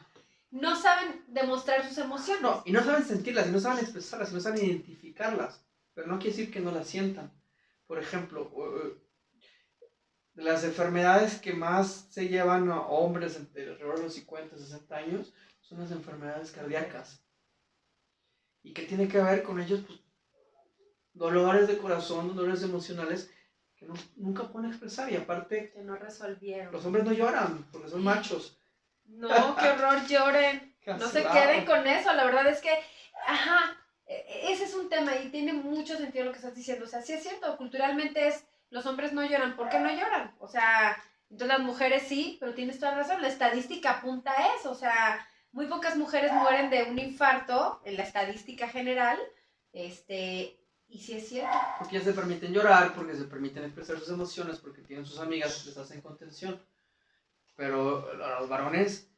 No saben demostrar sus emociones. No, y no saben sentirlas, y no saben expresarlas, y no saben identificarlas. Pero no quiere decir que no las sientan. Por ejemplo, de las enfermedades que más se llevan a hombres entre alrededor de los 50, 60 años son las enfermedades cardíacas. ¿Y qué tiene que ver con ellos? Pues dolores de corazón, dolores emocionales que nunca pueden expresar. Y aparte, que no resolvieron. Los hombres no lloran porque son machos. No, qué horror, lloren. No se queden con eso. La verdad es que, ajá, ese es un tema y tiene mucho sentido lo que estás diciendo. O sea, sí es cierto, culturalmente es, los hombres no lloran. ¿Por qué no lloran? O sea, entonces las mujeres sí, pero tienes toda razón. La estadística apunta a eso. O sea, muy pocas mujeres mueren de un infarto en la estadística general. Y sí es cierto. Porque ellas se permiten llorar, porque se permiten expresar sus emociones, porque tienen sus amigas que les hacen contención. Pero a los varones,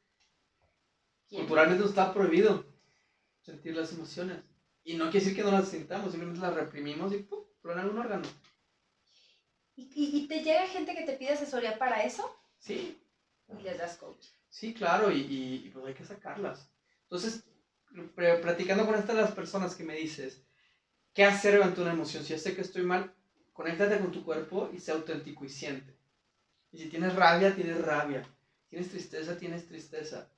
culturalmente nos está prohibido sentir las emociones. Y no quiere decir que no las sintamos, simplemente las reprimimos y ¡pum! Truenan un órgano. ¿Y te llega gente que te pide asesoría para eso? Sí. Y les das coach. Sí, claro, y pues hay que sacarlas. Entonces, platicando con estas las personas que me dices, ¿qué hacer ante una emoción? Si ya sé que estoy mal, conéctate con tu cuerpo y sé auténtico y siente. Y si tienes rabia, tienes rabia. Tienes tristeza, tienes tristeza.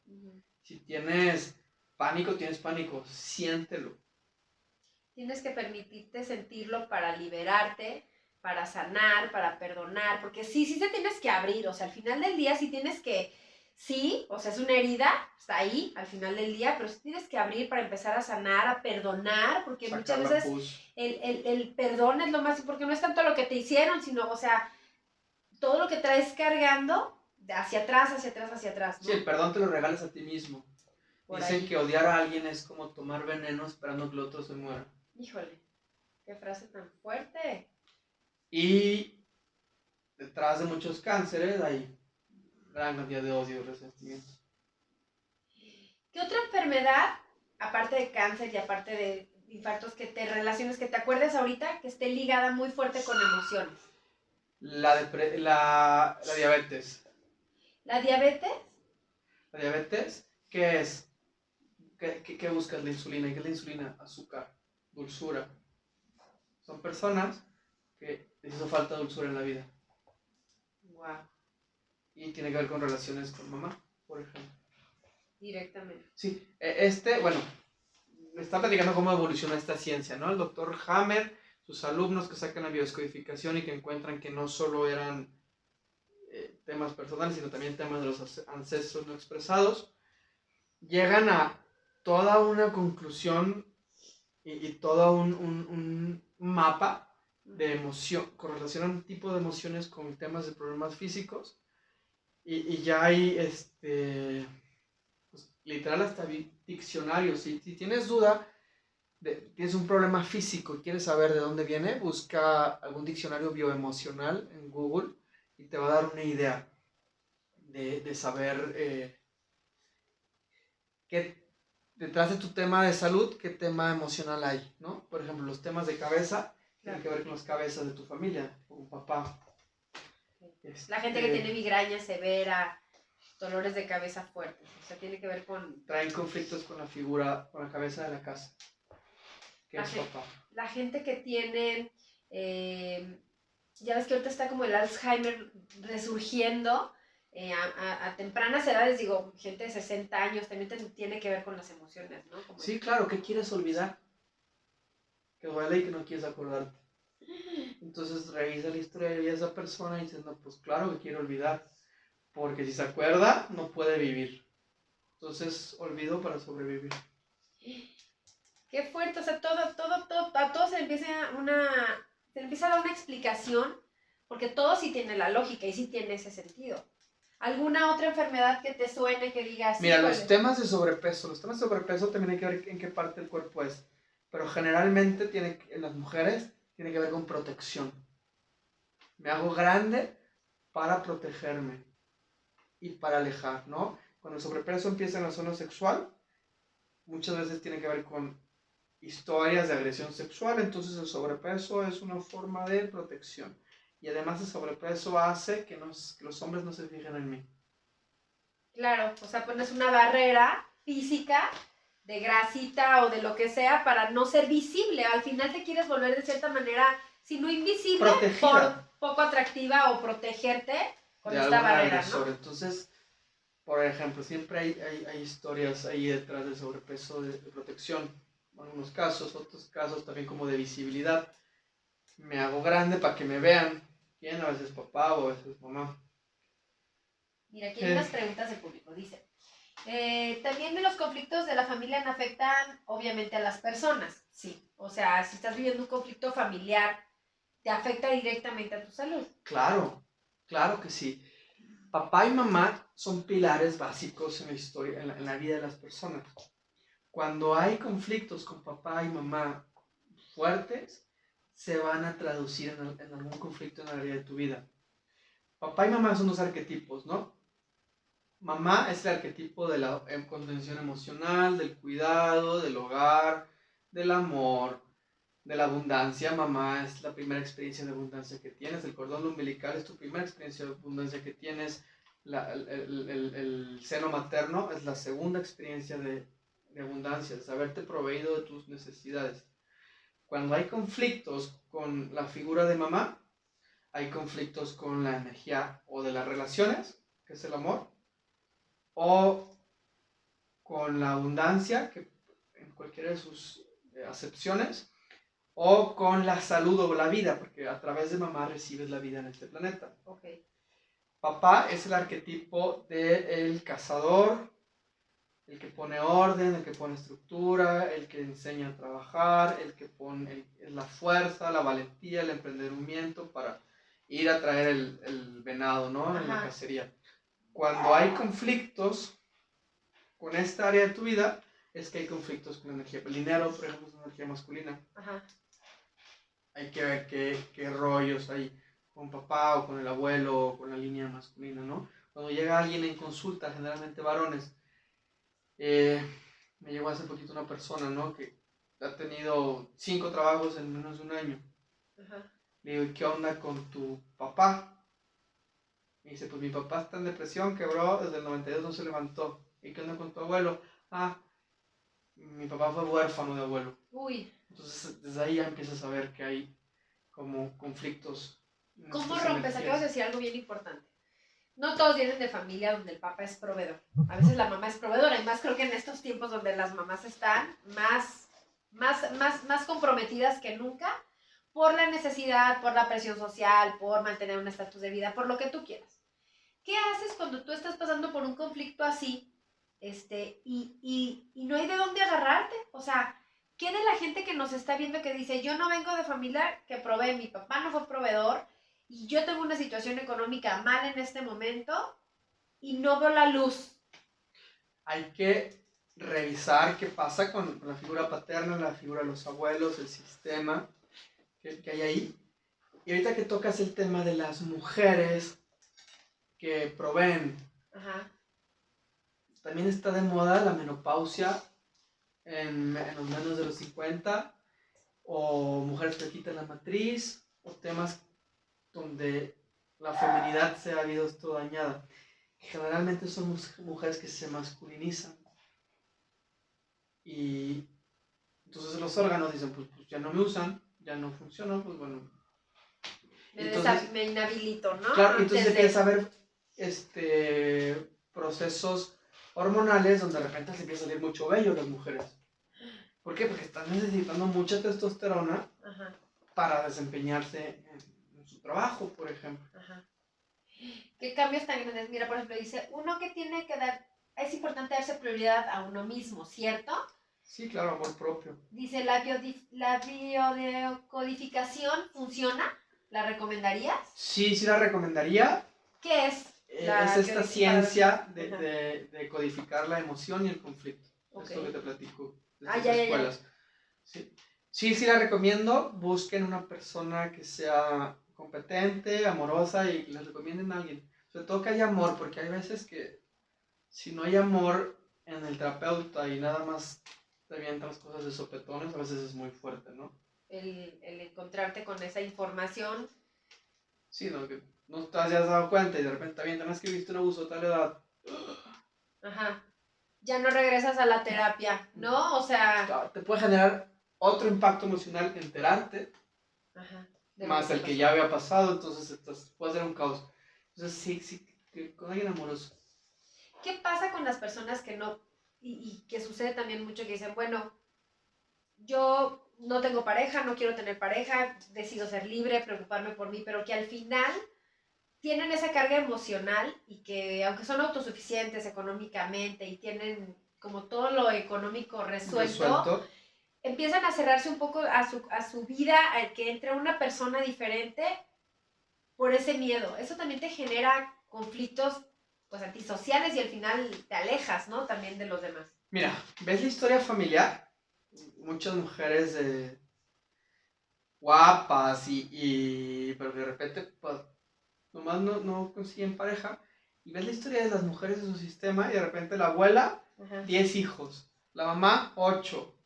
Si tienes pánico, tienes pánico. Siéntelo. Tienes que permitirte sentirlo para liberarte, para sanar, para perdonar, porque sí te tienes que abrir, o sea, al final del día sí tienes que, sí, o sea, es una herida, está ahí al final del día, pero sí tienes que abrir para empezar a sanar, a perdonar, porque Sacar muchas veces el perdón es lo más, porque no es tanto lo que te hicieron, sino, o sea, todo lo que traes cargando de hacia atrás, hacia atrás, hacia atrás, ¿no? Sí, el perdón te lo regalas a ti mismo. Por Dicen ahí. que odiar a alguien es como tomar veneno esperando que el otro se muera. Híjole, qué frase tan fuerte. Y detrás de muchos cánceres hay gran cantidad de odio y resentimiento. ¿Qué otra enfermedad, aparte de cáncer y aparte de infartos, que te relaciones, que te acuerdes ahorita, que esté ligada muy fuerte con emociones? La diabetes. ¿La diabetes? ¿La diabetes? ¿Qué es? ¿Qué buscas? La insulina. ¿Y qué es la insulina? Azúcar, dulzura. Son personas que les hizo falta dulzura en la vida. Wow. Y tiene que ver con relaciones con mamá, por ejemplo. Directamente. Sí, bueno, me está platicando cómo evoluciona esta ciencia, ¿no? El doctor Hammer, sus alumnos que sacan la biodescodificación y que encuentran que no solo eran temas personales, sino también temas de los ancestros no expresados, llegan a toda una conclusión y todo un mapa de emoción, correlacionan un tipo de emociones con temas de problemas físicos y ya hay pues, literal hasta diccionarios. Si tienes duda, tienes un problema físico y quieres saber de dónde viene, busca algún diccionario bioemocional en Google y te va a dar una idea de saber qué detrás de tu tema de salud, qué tema emocional hay, ¿no? Por ejemplo, los temas de cabeza tienen que ver con las cabezas de tu familia, con un papá. La gente que tiene migraña severa, dolores de cabeza fuertes, o sea, tiene que ver con... Traen conflictos con la figura, con la cabeza de la casa, que es papá. La gente que tiene, ya ves que ahorita está como el Alzheimer resurgiendo, a tempranas edades, digo, gente de 60 años, también tiene que ver con las emociones, ¿no? Como sí, claro, ¿qué quieres olvidar? Que duele y que no quieres acordarte. Entonces revisa la historia de esa persona y dices, no, pues claro que quiero olvidar, porque si se acuerda, no puede vivir. Entonces, olvido para sobrevivir. Qué fuerte, o sea, a todo se empieza a dar una explicación, porque todo sí tiene la lógica y sí tiene ese sentido. ¿Alguna otra enfermedad que te suene, que digas? Mira, los temas de sobrepeso también hay que ver en qué parte del cuerpo es, pero generalmente en las mujeres tiene que ver con protección. Me hago grande para protegerme y para alejar, ¿no? Cuando el sobrepeso empieza en la zona sexual, muchas veces tiene que ver con historias de agresión sexual, entonces el sobrepeso es una forma de protección. Y además el sobrepeso hace que los hombres no se fijen en mí. Claro, o sea, pones una barrera física de grasita o de lo que sea para no ser visible. Al final te quieres volver de cierta manera, si no invisible, Protegida. poco atractiva o protegerte con De esta algún barrera, agresor. ¿no? Entonces, por ejemplo, siempre hay historias ahí detrás del sobrepeso de protección. En algunos casos, otros casos también como de visibilidad. Me hago grande para que me vean. ¿Quién? A veces papá o a veces mamá. Mira, aquí hay unas preguntas de público. Dice, también los conflictos de la familia no afectan obviamente a las personas. Sí, o sea, si estás viviendo un conflicto familiar, te afecta directamente a tu salud. Claro, claro que sí. Papá y mamá son pilares básicos en la historia, en la vida de las personas. Cuando hay conflictos con papá y mamá fuertes, se van a traducir en algún conflicto en el área de tu vida. Papá y mamá son dos arquetipos, ¿no? Mamá es el arquetipo de la contención emocional, del cuidado, del hogar, del amor, de la abundancia. Mamá es la primera experiencia de abundancia que tienes. El cordón umbilical es tu primera experiencia de abundancia que tienes. El seno materno es la segunda experiencia de abundancia, de saberte proveído de tus necesidades. Cuando hay conflictos con la figura de mamá, hay conflictos con la energía o de las relaciones, que es el amor, o con la abundancia, que en cualquiera de sus acepciones, o con la salud o la vida, porque a través de mamá recibes la vida en este planeta. Okay. Papá es el arquetipo del cazador, el que pone orden, el que pone estructura, el que enseña a trabajar, el que pone la fuerza, la valentía, el emprendimiento para ir a traer el venado, ¿no? Ajá. En la cacería. Cuando hay conflictos con esta área de tu vida, es que hay conflictos con la energía. El dinero, por ejemplo, es una energía masculina. Ajá. Hay que ver qué rollos hay con papá o con el abuelo o con la línea masculina, ¿no? Cuando llega alguien en consulta, generalmente varones, me llegó hace poquito una persona, ¿no? Que ha tenido 5 trabajos en menos de un año. Ajá. Le digo, ¿qué onda con tu papá? Me dice, pues mi papá está en depresión, quebró, desde el 92 no se levantó. ¿Y qué onda con tu abuelo? Ah, mi papá fue huérfano de abuelo. Uy. Entonces, desde ahí ya empiezas a ver que hay como conflictos. ¿Cómo rompes? Acabas de decir algo bien importante. No todos vienen de familia donde el papá es proveedor. A veces la mamá es proveedora. Y más creo que en estos tiempos donde las mamás están más comprometidas que nunca por la necesidad, por la presión social, por mantener un estatus de vida, por lo que tú quieras. ¿Qué haces cuando tú estás pasando por un conflicto así y no hay de dónde agarrarte? O sea, ¿qué de la gente que nos está viendo que dice, yo no vengo de familia que provee, mi papá no fue proveedor y yo tengo una situación económica mal en este momento y no veo la luz? Hay que revisar qué pasa con la figura paterna, la figura de los abuelos, el sistema que hay ahí. Y ahorita que tocas el tema de las mujeres que proveen, ajá, también está de moda la menopausia en los menos de los 50, o mujeres que quitan la matriz, o temas donde la feminidad se ha visto dañada. Generalmente son mujeres que se masculinizan. Y entonces los órganos dicen, pues ya no me usan, ya no funcionan, pues bueno. Me inhabilito, ¿no? Claro, entonces empieza a haber procesos hormonales donde de repente les empieza a salir mucho vello a las mujeres. ¿Por qué? Porque están necesitando mucha testosterona, ajá, para desempeñarse en su trabajo, por ejemplo. Ajá. ¿Qué cambios tan grandes? Mira, por ejemplo, dice, uno que tiene que dar, es importante darse prioridad a uno mismo, ¿cierto? Sí, claro, amor propio. Dice, ¿la biodecodificación funciona? ¿La recomendarías? Sí, sí la recomendaría. ¿Qué es? Es esta ciencia de codificar la emoción y el conflicto. Okay. Esto que te platico de estas escuelas. Ya. Sí. Sí la recomiendo. Busquen una persona que sea competente, amorosa y les recomienden a alguien. Sobre todo que haya amor, porque hay veces que si no hay amor, en el terapeuta y nada más te avientan las cosas de sopetones, a veces es muy fuerte, ¿no? El encontrarte con esa información. Sí, no, que no te hayas dado cuenta y de repente te avientan, es que viste un abuso a tal edad. Ajá. Ya no regresas a la terapia, ¿no? O sea... Te puede generar otro impacto emocional enterarte, Ajá, más el que ya había pasado, entonces puede ser un caos. Entonces sí, con alguien amoroso. ¿Qué pasa con las personas que no, y que sucede también mucho que dicen, bueno, yo no tengo pareja, no quiero tener pareja, decido ser libre, preocuparme por mí, pero que al final tienen esa carga emocional y que aunque son autosuficientes económicamente y tienen como todo lo económico resuelto, empiezan a cerrarse un poco a su vida, al que entre una persona diferente por ese miedo. Eso también te genera conflictos pues antisociales y al final te alejas, ¿no? También de los demás. Mira, ¿ves la historia familiar? Muchas mujeres guapas pero de repente pues nomás no consiguen pareja. Y ves la historia de las mujeres en su sistema y de repente la abuela, 10 hijos, la mamá, 8.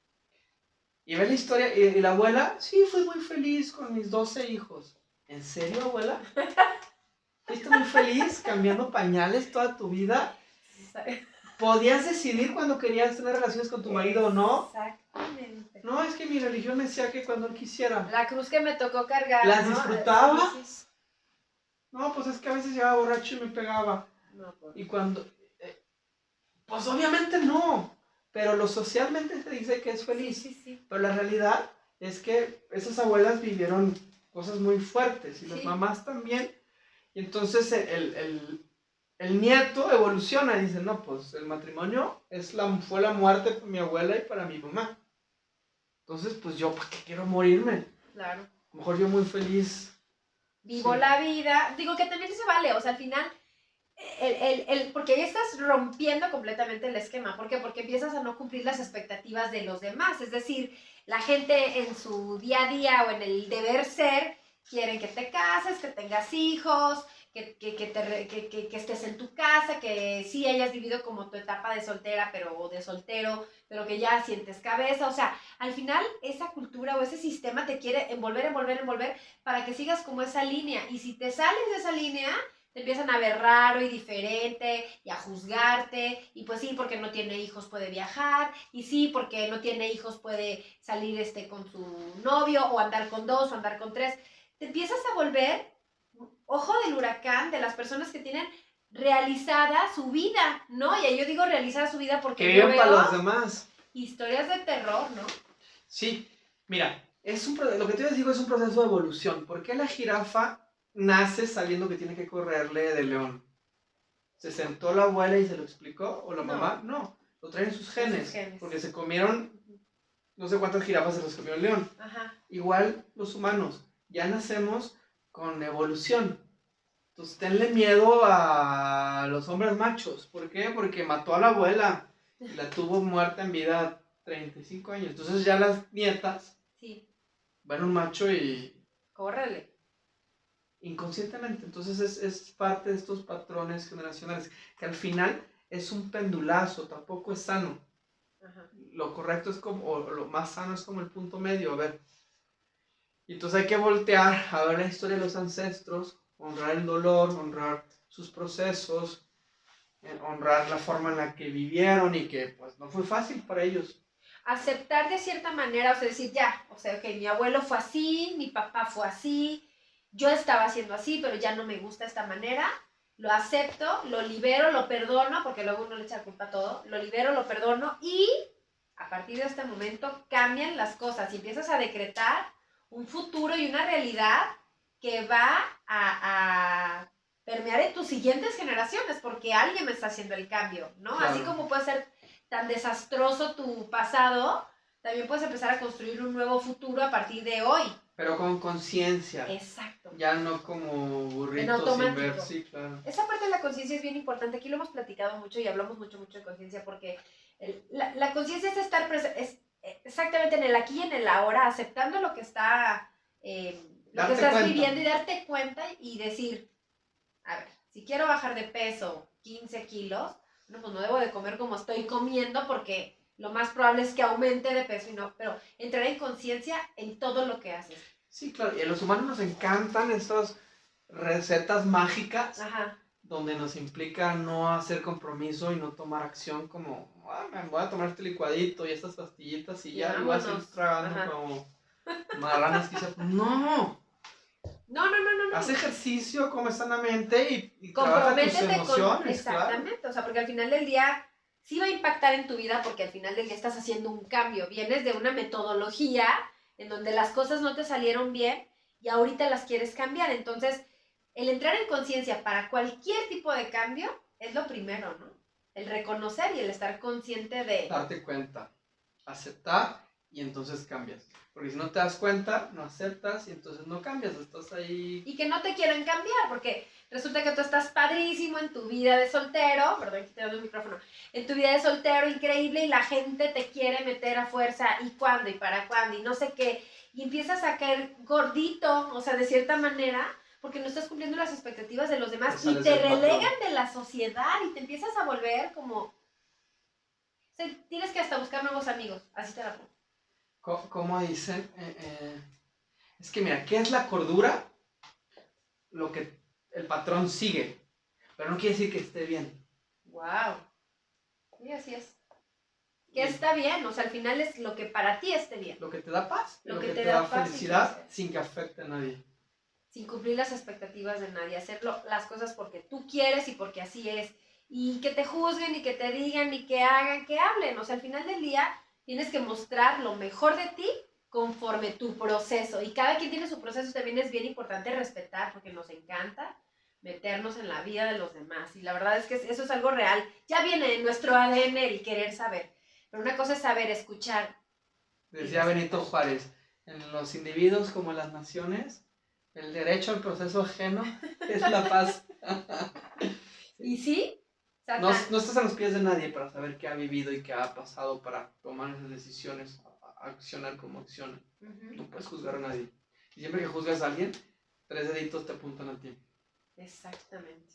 Y ves la historia y la abuela, sí, fui muy feliz con mis 12 hijos. ¿En serio, abuela? ¿Fuiste muy feliz cambiando pañales toda tu vida? ¿Podías decidir cuando querías tener relaciones con tu marido o no? Exactamente. No, es que mi religión me decía que cuando él quisiera. La cruz que me tocó cargar, ¿Las ¿no? disfrutabas? Sí, sí. No, pues es que a veces llegaba borracho y me pegaba. No, pues. Y cuando... pues obviamente no. Pero lo socialmente se dice que es feliz. Sí. Pero la realidad es que esas abuelas vivieron cosas muy fuertes. Y las mamás también. Y entonces el nieto evoluciona y dice, no, pues el matrimonio fue la muerte para mi abuela y para mi mamá. Entonces, pues yo, ¿para qué quiero morirme? Claro. A lo mejor yo muy feliz. Vivo la vida. Digo que también se vale, o sea, al final, porque ahí estás rompiendo completamente el esquema. ¿Por qué? Porque empiezas a no cumplir las expectativas de los demás. Es decir, la gente en su día a día o en el deber ser, quieren que te cases, que tengas hijos, que estés en tu casa, que sí hayas vivido como tu etapa de soltera o de soltero, pero que ya sientes cabeza. O sea, al final esa cultura o ese sistema te quiere envolver para que sigas como esa línea. Y si te sales de esa línea, te empiezan a ver raro y diferente y a juzgarte. Y pues sí, porque no tiene hijos puede viajar. Y sí, porque no tiene hijos puede salir con su novio o andar con 2 o andar con 3. Te empiezas a volver ojo del huracán de las personas que tienen realizada su vida, ¿no? Y yo digo realizada su vida porque que yo viven veo para los demás. Historias de terror, ¿no? Sí, mira, lo que te digo es un proceso de evolución. ¿Por qué la jirafa nace sabiendo que tiene que correrle de león? ¿Se sentó la abuela y se lo explicó? ¿O la mamá? No, lo traen sus genes. Porque se comieron, no sé cuántas jirafas se los comió el león. Ajá. Igual los humanos, ya nacemos con evolución. Entonces tenle miedo a los hombres machos. ¿Por qué? Porque mató a la abuela y la tuvo muerta en vida 35 años. Entonces ya las nietas van a un macho y... córrele. Inconscientemente. Entonces es parte de estos patrones generacionales que al final es un pendulazo, tampoco es sano. Ajá. Lo correcto es o lo más sano es como el punto medio, a ver. Y entonces hay que voltear a ver la historia de los ancestros, honrar el dolor, honrar sus procesos, honrar la forma en la que vivieron y que pues no fue fácil para ellos. Aceptar de cierta manera, o sea, decir ya, o sea, que mi abuelo fue así, mi papá fue así, yo estaba haciendo así, pero ya no me gusta esta manera, lo acepto, lo libero, lo perdono, porque luego uno le echa culpa a todo, lo libero, lo perdono y a partir de este momento cambian las cosas y empiezas a decretar un futuro y una realidad que va a permear en tus siguientes generaciones, porque alguien me está haciendo el cambio, ¿no? Claro. Así como puede ser tan desastroso tu pasado, también puedes empezar a construir un nuevo futuro a partir de hoy. Pero con conciencia. Exacto. Ya no como burritos sin ver, sí, claro. Esa parte de la conciencia es bien importante. Aquí lo hemos platicado mucho y hablamos mucho de conciencia porque la conciencia es estar es exactamente en el aquí y en el ahora, aceptando lo que está, lo que estás viviendo y darte cuenta y decir, a ver, si quiero bajar de peso 15 kilos, bueno, pues no debo de comer como estoy comiendo porque lo más probable es que aumente de peso y no, pero entrar en conciencia en todo lo que haces. Sí, claro, y a los humanos nos encantan estas recetas mágicas. Ajá. Donde nos implica no hacer compromiso y no tomar acción como, me voy a tomar este licuadito y estas pastillitas y ya, y voy a seguir tragando como marranas quizás. No. No. Haz ejercicio, come sanamente y trabaja tus emociones. Exactamente, claro. O sea, porque al final del día sí va a impactar en tu vida porque al final del día estás haciendo un cambio. Vienes de una metodología en donde las cosas no te salieron bien y ahorita las quieres cambiar. Entonces, el entrar en conciencia para cualquier tipo de cambio es lo primero, ¿no? El reconocer y el estar consciente de... Darte cuenta, aceptar y entonces cambias. Porque si no te das cuenta, no aceptas y entonces no cambias, estás ahí... Y que no te quieren cambiar, porque resulta que tú estás padrísimo en tu vida de soltero, perdón, aquí te doy el micrófono, en tu vida de soltero increíble y la gente te quiere meter a fuerza y cuándo y para cuándo y no sé qué, y empiezas a caer gordito, o sea, de cierta manera, porque no estás cumpliendo las expectativas de los demás y te relegan de la sociedad y te empiezas a volver como... O sea, tienes que hasta buscar nuevos amigos, así te la pongo. ¿Cómo dicen? Es que mira, ¿qué es la cordura? Lo que el patrón sigue, pero no quiere decir que esté bien. Wow. Sí, así es. Que está bien, o sea, al final es lo que para ti esté bien. Lo que te da paz, lo que te da felicidad sin que afecte a nadie. Sin cumplir las expectativas de nadie, hacerlo las cosas porque tú quieres y porque así es. Y que te juzguen y que te digan y que hagan, que hablen. O sea, al final del día tienes que mostrar lo mejor de ti conforme tu proceso. Y cada quien tiene su proceso, también es bien importante respetar porque nos encanta meternos en la vida de los demás. Y la verdad es que eso es algo real. Ya viene en nuestro ADN el querer saber. Pero una cosa es saber escuchar. Decía Benito Juárez, en los individuos como en las naciones, el derecho al proceso ajeno es la paz. ¿Y sí? No estás a los pies de nadie para saber qué ha vivido y qué ha pasado para tomar esas decisiones, accionar como acciona. No puedes juzgar a nadie. Y siempre que juzgas a alguien, 3 deditos te apuntan a ti. Exactamente.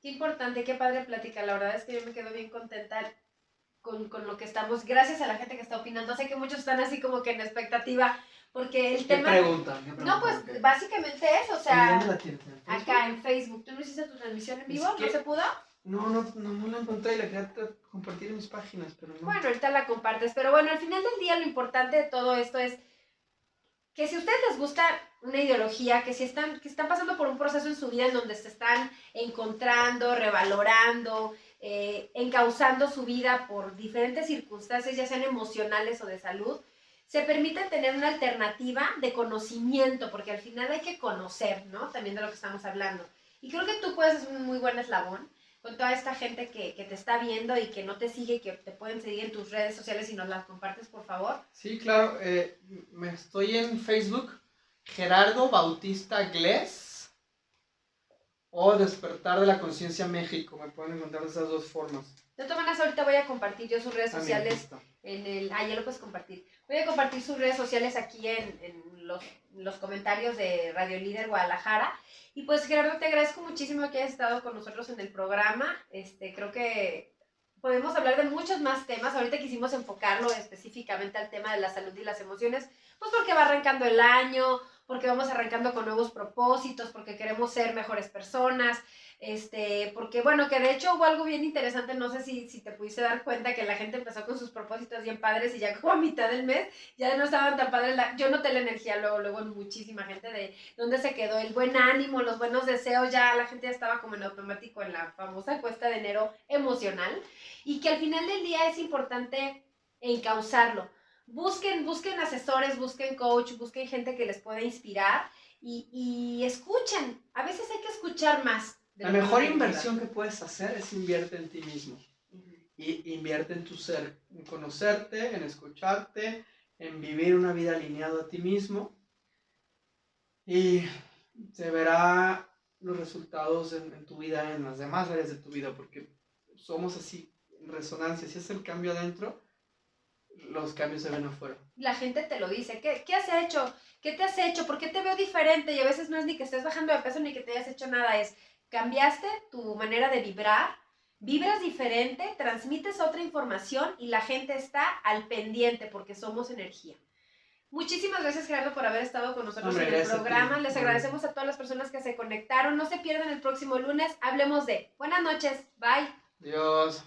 Qué importante, qué padre plática. La verdad es que yo me quedo bien contenta con lo que estamos. Gracias a la gente que está opinando. Sé que muchos están así como que en expectativa, porque el tema... ¿Qué preguntan? No, pues básicamente eso, o sea... ¿Dónde la tienes? Acá en Facebook. ¿Tú no hiciste tu transmisión en vivo? ¿No se pudo? No la encontré y la quería compartir en mis páginas, pero no. Bueno, ahorita la compartes. Pero bueno, al final del día lo importante de todo esto es que si a ustedes les gusta una ideología, que están pasando por un proceso en su vida en donde se están encontrando, revalorando, encauzando su vida por diferentes circunstancias, ya sean emocionales o de salud, se permite tener una alternativa de conocimiento, porque al final hay que conocer, ¿no? También de lo que estamos hablando. Y creo que tú puedes ser un muy buen eslabón con toda esta gente que te está viendo y que no te sigue, que te pueden seguir en tus redes sociales y nos las compartes, por favor. Sí, claro. Me estoy en Facebook, Gerardo Bautista Glés o Despertar de la Conciencia México. Me pueden encontrar de esas dos formas. De todas maneras, ahorita voy a compartir yo sus redes sociales en el... Ah, ya lo puedes compartir. Voy a compartir sus redes sociales aquí en los comentarios de Radio Líder Guadalajara. Y pues, Gerardo, te agradezco muchísimo que hayas estado con nosotros en el programa. Creo que podemos hablar de muchos más temas. Ahorita quisimos enfocarlo específicamente al tema de la salud y las emociones, pues porque va arrancando el año, porque vamos arrancando con nuevos propósitos, porque queremos ser mejores personas. Porque bueno, que de hecho hubo algo bien interesante, no sé si te pudiste dar cuenta que la gente empezó con sus propósitos bien padres y ya como a mitad del mes ya no estaban tan padres, yo noté la energía luego en muchísima gente de dónde se quedó el buen ánimo, los buenos deseos, ya la gente ya estaba como en automático en la famosa cuesta de enero emocional y que al final del día es importante encauzarlo. Busquen asesores, busquen coach, busquen gente que les pueda inspirar y escuchen, a veces hay que escuchar más. La mejor inversión que puedes hacer es invierte en ti mismo. Y invierte en tu ser, en conocerte, en escucharte, en vivir una vida alineada a ti mismo. Y se verá los resultados en tu vida, en las demás áreas de tu vida, porque somos así, en resonancia. Si es el cambio adentro, los cambios se ven afuera. La gente te lo dice. ¿Qué has hecho? ¿Qué te has hecho? ¿Por qué te veo diferente? Y a veces no es ni que estés bajando de peso ni que te hayas hecho nada, es cambiaste tu manera de vibrar, Vibras diferente, transmites otra información y la gente está al pendiente porque somos energía. Muchísimas gracias, Gerardo, por haber estado con nosotros en el programa. Les agradecemos a todas las personas que se conectaron. No se pierdan el próximo lunes. Hablemos de. Buenas noches. Bye. Adiós.